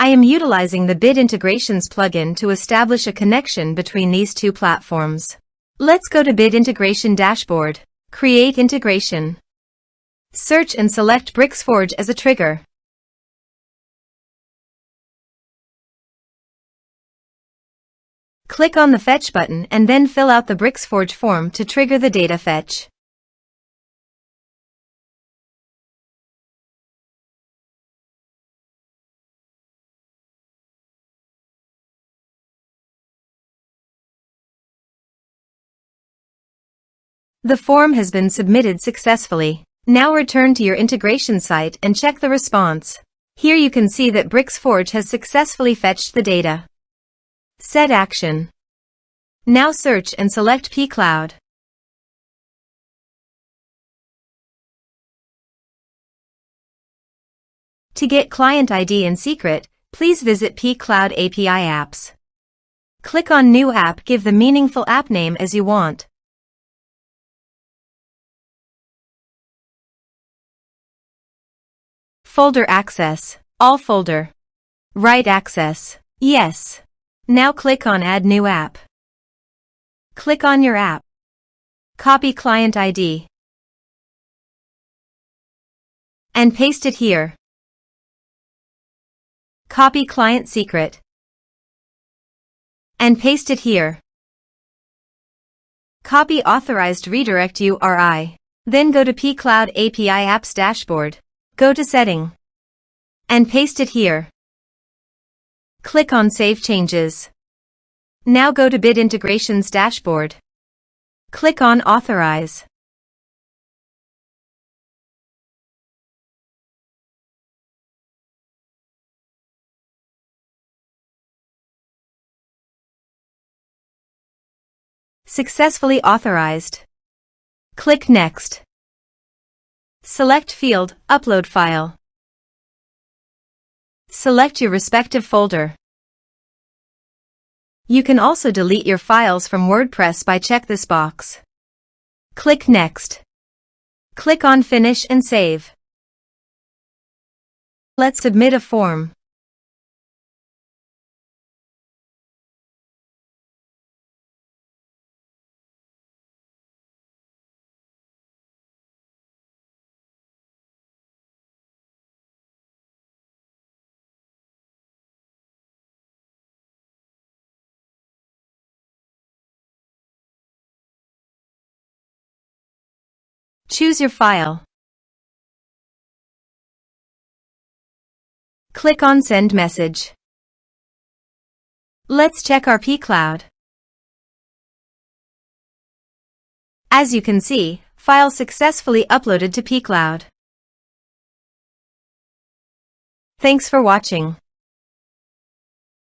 I am utilizing the Bit Integrations plugin to establish a connection between these two platforms. Let's go to Bit Integration Dashboard. Create integration. Search and select Bricksforge as a trigger. Click on the Fetch button and then fill out the Bricksforge form to trigger the data fetch. The form has been submitted successfully. Now return to your integration site and check the response. Here you can see that Bricksforge has successfully fetched the data. Set action. Now search and select pCloud. To get client ID and secret, please visit pCloud API Apps. Click on New App. Give the meaningful app name as you want. Folder access. All folder. Write access. Yes. Now click on Add New App. Click on your app. Copy client ID. And paste it here. Copy client secret. And paste it here. Copy authorized redirect URI. Then go to pCloud API Apps Dashboard. Go to Setting. And paste it here. Click on Save Changes. Now go to Bit Integrations Dashboard. Click on Authorize. Successfully authorized. Click Next. Select field, Upload file. Select your respective folder. You can also delete your files from WordPress by check this box. Click Next. Click on Finish and Save. Let's submit a form. Choose your file. Click on Send Message. Let's check our pCloud. As you can see, file successfully uploaded to pCloud. Thanks for watching.